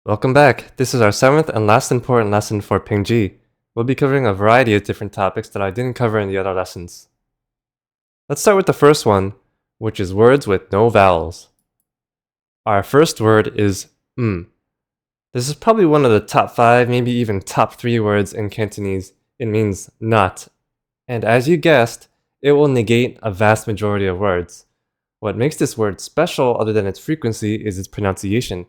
Welcome back. This is our 7th and last important lesson for Pingji. We'll be covering a variety of different topics that I didn't cover in the other lessons. Let's start with the first one, which is words with no vowels. Our first word is This is probably one of the top 5, maybe even top 3 words in Cantonese. It means not. And as you guessed, it will negate a vast majority of words. What makes this word special other than its frequency is its pronunciation.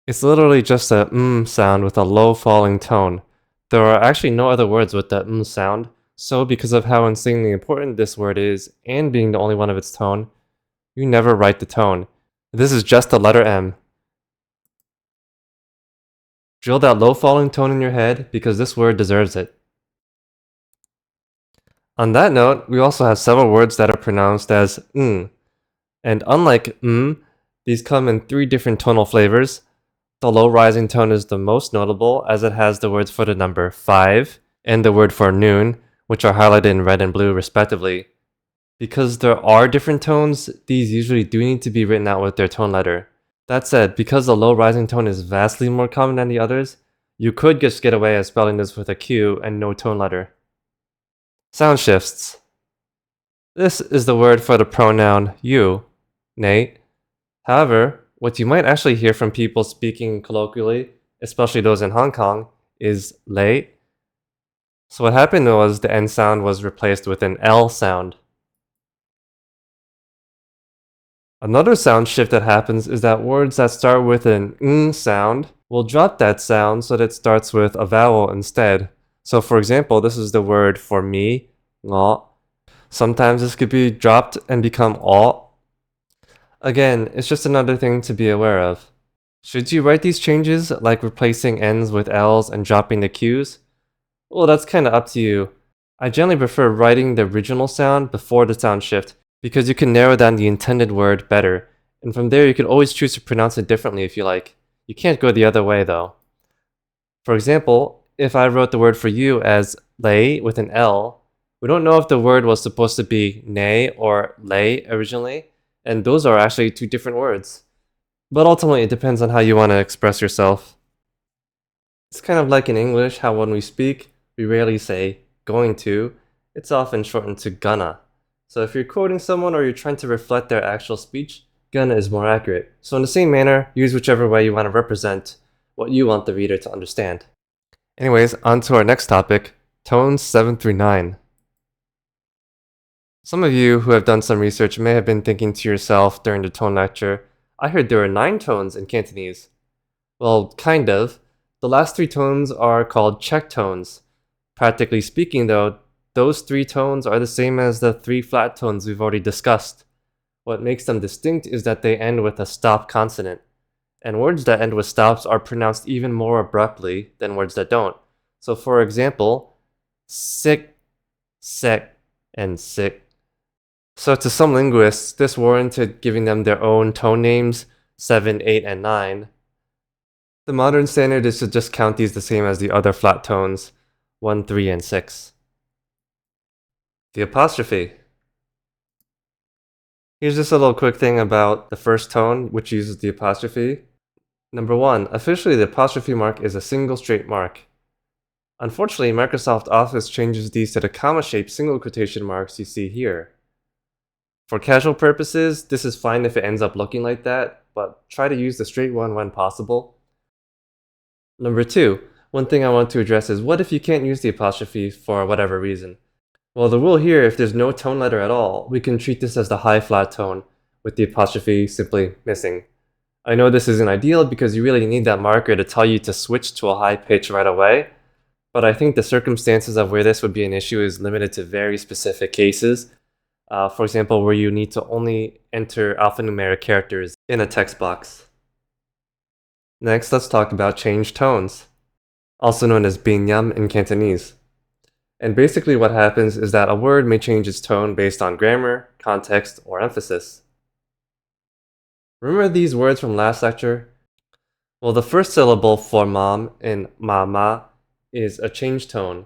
It's literally just a sound with a low falling tone. There are actually no other words with the sound, so because of how insanely important this word is, and being the only one of its tone, you never write the tone. This is just the letter M. Drill that low falling tone in your head because this word deserves it. On that note, we also have several words that are pronounced as and unlike these come in 3 different tonal flavors. The low rising tone is the most notable as it has the words for the number 5 and the word for noon, which are highlighted in red and blue respectively. Because there are different tones, these usually do need to be written out with their tone letter. That said, because the low rising tone is vastly more common than the others, you could just get away as spelling this with a Q and no tone letter. Sound shifts. This is the word for the pronoun you, Nate. However, what you might actually hear from people speaking colloquially, especially those in Hong Kong, is late. So what happened was the N sound was replaced with an L sound. Another sound shift that happens is that words that start with an ng sound will drop that sound so that it starts with a vowel instead. So for example, this is the word for me, ngo. Sometimes this could be dropped and become o. Again, it's just another thing to be aware of. Should you write these changes, like replacing N's with L's and dropping the Q's? Well, that's kinda up to you. I generally prefer writing the original sound before the sound shift, because you can narrow down the intended word better, and from there you can always choose to pronounce it differently if you like. You can't go the other way though. For example, if I wrote the word for you as lay with an L, we don't know if the word was supposed to be nay or lay originally, and those are actually 2 different words. But ultimately, it depends on how you want to express yourself. It's kind of like in English, how when we speak, we rarely say going to. It's often shortened to gonna. So if you're quoting someone or you're trying to reflect their actual speech, gonna is more accurate. So in the same manner, use whichever way you want to represent what you want the reader to understand. Anyways, on to our next topic, tones 7 through 9. Some of you who have done some research may have been thinking to yourself during the tone lecture, I heard there are 9 tones in Cantonese. Well, kind of. The last 3 tones are called check tones. Practically speaking though, those 3 tones are the same as the 3 flat tones we've already discussed. What makes them distinct is that they end with a stop consonant. And words that end with stops are pronounced even more abruptly than words that don't. So for example, sick, sec, and sick. So to some linguists, this warranted giving them their own tone names, 7, 8, and 9. The modern standard is to just count these the same as the other flat tones, 1, 3, and 6. The apostrophe. Here's just a little quick thing about the first tone, which uses the apostrophe. Number 1, officially the apostrophe mark is a single straight mark. Unfortunately, Microsoft Office changes these to the comma-shaped single quotation marks you see here. For casual purposes, this is fine if it ends up looking like that, but try to use the straight one when possible. Number 2, one thing I want to address is what if you can't use the apostrophe for whatever reason? Well, the rule here, if there's no tone letter at all, we can treat this as the high flat tone, with the apostrophe simply missing. I know this isn't ideal because you really need that marker to tell you to switch to a high pitch right away, but I think the circumstances of where this would be an issue is limited to very specific cases. For example, where you need to only enter alphanumeric characters in a text box. Next, let's talk about changed tones, also known as binyam in Cantonese. And basically what happens is that a word may change its tone based on grammar, context, or emphasis. Remember these words from last lecture? Well, the first syllable for mom in mama is a changed tone.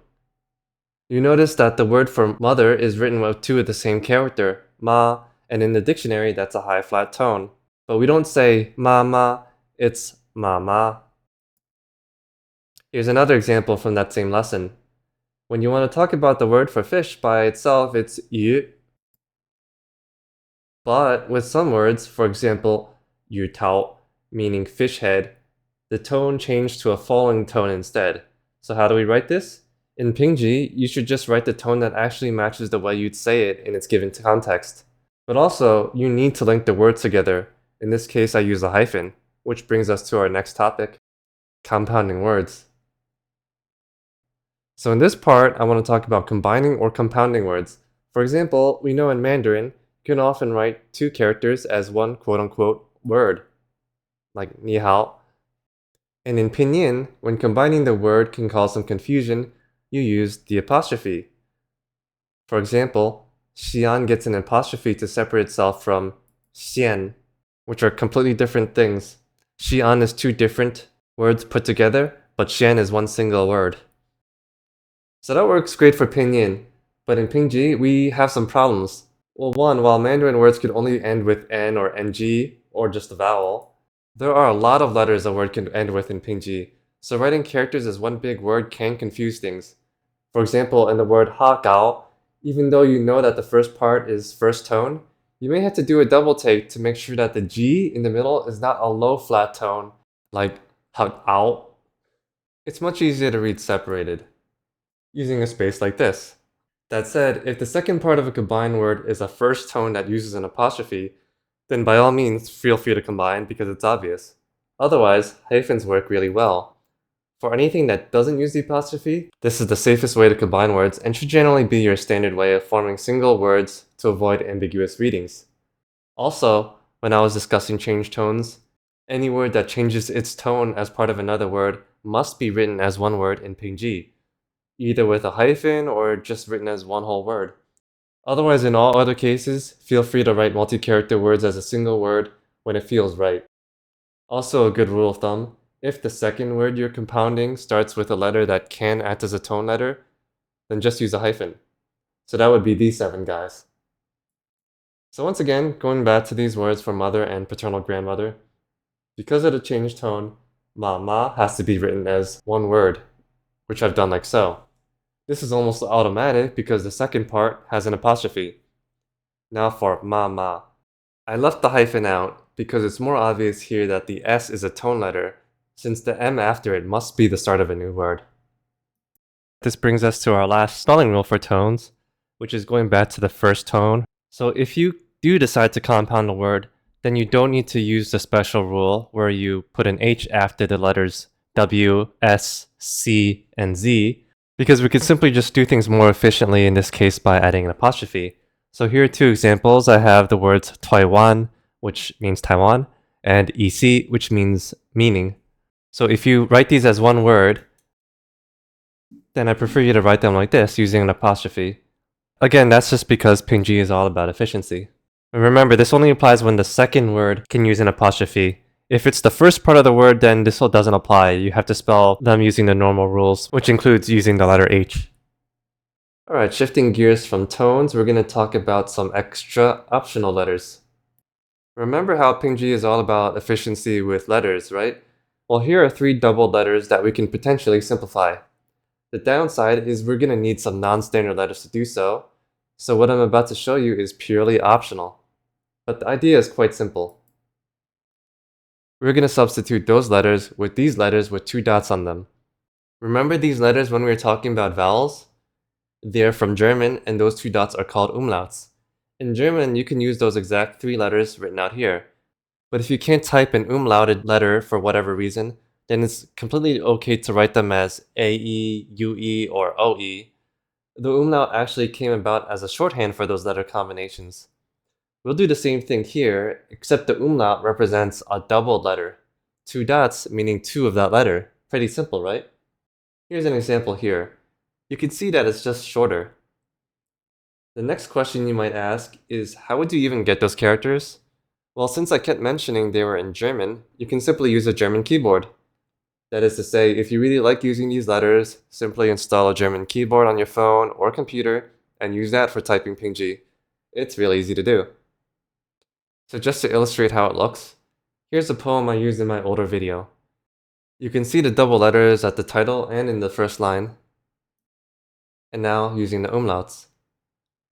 You notice that the word for mother is written with 2 of the same character, ma, and in the dictionary that's a high flat tone. But we don't say mama, it's mama. Here's another example from that same lesson. When you want to talk about the word for fish by itself, it's yu. But with some words, for example, yu tao, meaning fish head, the tone changed to a falling tone instead. So how do we write this? In Pingji, you should just write the tone that actually matches the way you'd say it in its given context. But also, you need to link the words together. In this case, I use a hyphen, which brings us to our next topic, compounding words. So in this part, I want to talk about combining or compounding words. For example, we know in Mandarin, you can often write two characters as one quote-unquote word, like ni hao. And in Pinyin, when combining the word can cause some confusion, you use the apostrophe. For example, Xi'an gets an apostrophe to separate itself from Xian, which are completely different things. Xi'an is two different words put together, but Xian is one single word. So that works great for Pinyin, but in Pingji, we have some problems. Well, one, while Mandarin words could only end with N or NG, or just a vowel, there are a lot of letters a word can end with in Pingji, so writing characters as one big word can confuse things. For example, in the word ha gao, even though you know that the first part is first tone, you may have to do a double take to make sure that the G in the middle is not a low flat tone, like ha ao. It's much easier to read separated, using a space like this. That said, if the second part of a combined word is a first tone that uses an apostrophe, then by all means feel free to combine because it's obvious. Otherwise, hyphens work really well. For anything that doesn't use the apostrophe, this is the safest way to combine words and should generally be your standard way of forming single words to avoid ambiguous readings. Also, when I was discussing change tones, any word that changes its tone as part of another word must be written as one word in Pingji, either with a hyphen or just written as one whole word. Otherwise, in all other cases, feel free to write multi-character words as a single word when it feels right. Also, a good rule of thumb, if the second word you're compounding starts with a letter that can act as a tone letter, then just use a hyphen. So that would be these 7 guys. So once again, going back to these words for mother and paternal grandmother, because of the changed tone, ma has to be written as one word, which I've done like so. This is almost automatic because the second part has an apostrophe. Now for ma. I left the hyphen out because it's more obvious here that the S is a tone letter, since the M after it must be the start of a new word. This brings us to our last spelling rule for tones, which is going back to the first tone. So if you do decide to compound a word, then you don't need to use the special rule where you put an H after the letters W, S, C, and Z, because we could simply just do things more efficiently in this case by adding an apostrophe. So here are 2 examples. I have the words Taiwan, which means Taiwan, and EC, which means meaning. So if you write these as one word, then I prefer you to write them like this, using an apostrophe. Again, that's just because Pingji is all about efficiency. And remember, this only applies when the second word can use an apostrophe. If it's the first part of the word, then this doesn't apply. You have to spell them using the normal rules, which includes using the letter H. Alright, shifting gears from tones, we're going to talk about some extra optional letters. Remember how Pingji is all about efficiency with letters, right? Well, here are 3 doubled letters that we can potentially simplify. The downside is we're going to need some non-standard letters to do so, so what I'm about to show you is purely optional. But the idea is quite simple. We're going to substitute those letters with these letters with 2 dots on them. Remember these letters when we were talking about vowels? They're from German, and those 2 dots are called umlauts. In German, you can use those exact 3 letters written out here. But if you can't type an umlauted letter for whatever reason, then it's completely okay to write them as AE, UE, or OE. The umlaut actually came about as a shorthand for those letter combinations. We'll do the same thing here, except the umlaut represents a doubled letter. 2 dots meaning 2 of that letter. Pretty simple, right? Here's an example here. You can see that it's just shorter. The next question you might ask is, how would you even get those characters? Well, since I kept mentioning they were in German, you can simply use a German keyboard. That is to say, if you really like using these letters, simply install a German keyboard on your phone or computer and use that for typing Pingji. It's really easy to do. So just to illustrate how it looks, here's a poem I used in my older video. You can see the double letters at the title and in the first line. And now using the umlauts.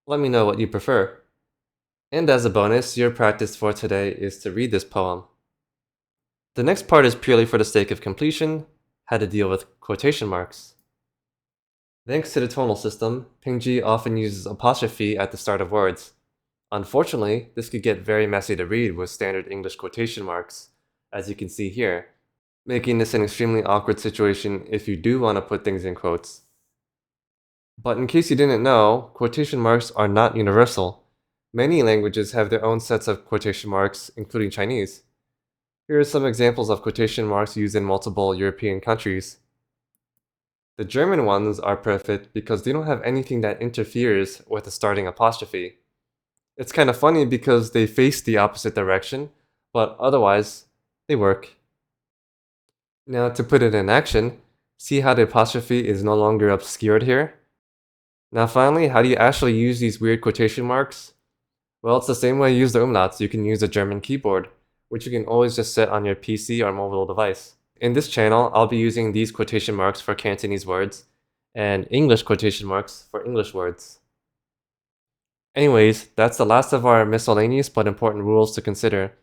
Let me know what you prefer. And as a bonus, your practice for today is to read this poem. The next part is purely for the sake of completion, how to deal with quotation marks. Thanks to the tonal system, Pingji often uses apostrophe at the start of words. Unfortunately, this could get very messy to read with standard English quotation marks, as you can see here, making this an extremely awkward situation if you do want to put things in quotes. But in case you didn't know, quotation marks are not universal. Many languages have their own sets of quotation marks, including Chinese. Here are some examples of quotation marks used in multiple European countries. The German ones are perfect because they don't have anything that interferes with the starting apostrophe. It's kind of funny because they face the opposite direction, but otherwise, they work. Now to put it in action, see how the apostrophe is no longer obscured here? Now finally, how do you actually use these weird quotation marks? Well, it's the same way you use the umlauts. You can use a German keyboard, which you can always just set on your PC or mobile device. In this channel, I'll be using these quotation marks for Cantonese words, and English quotation marks for English words. Anyways, that's the last of our miscellaneous but important rules to consider.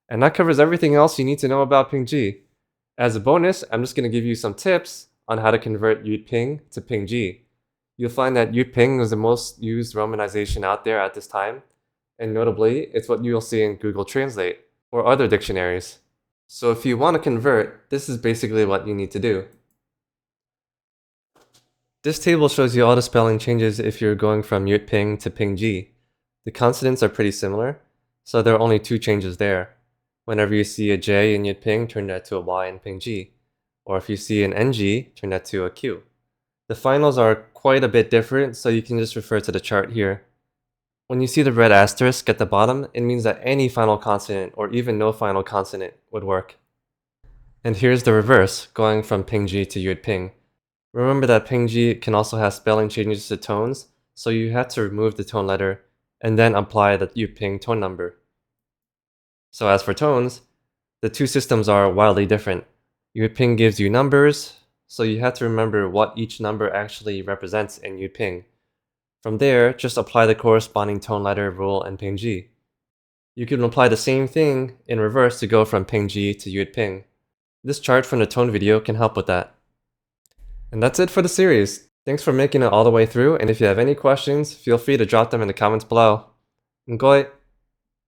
And that covers everything else you need to know about Pingji. As a bonus, I'm just going to give you some tips on how to convert Yutping to Pingji. You'll find that Yutping is the most used romanization out there at this time, and notably, it's what you'll see in Google Translate or other dictionaries. So if you want to convert, this is basically what you need to do. This table shows you all the spelling changes if you're going from Yutping to Pingji. The consonants are pretty similar, so there are only two changes there. Whenever you see a J in Yutping, turn that to a Y in Pingji. Or if you see an NG, turn that to a Q. The finals are quite a bit different, so you can just refer to the chart here. When you see the red asterisk at the bottom, it means that any final consonant or even no final consonant would work. And here's the reverse, going from Pingji to Yutping. Remember that Pingji can also have spelling changes to tones, so you have to remove the tone letter and then apply the Yutping tone number. So as for tones, the two systems are wildly different. Yutping gives you numbers, so you have to remember what each number actually represents in Yutping. From there, just apply the corresponding tone letter rule in Pingji. You can apply the same thing in reverse to go from Pingji to Yutping. This chart from the tone video can help with that. And that's it for the series. Thanks for making it all the way through, and if you have any questions, feel free to drop them in the comments below. Ngoi!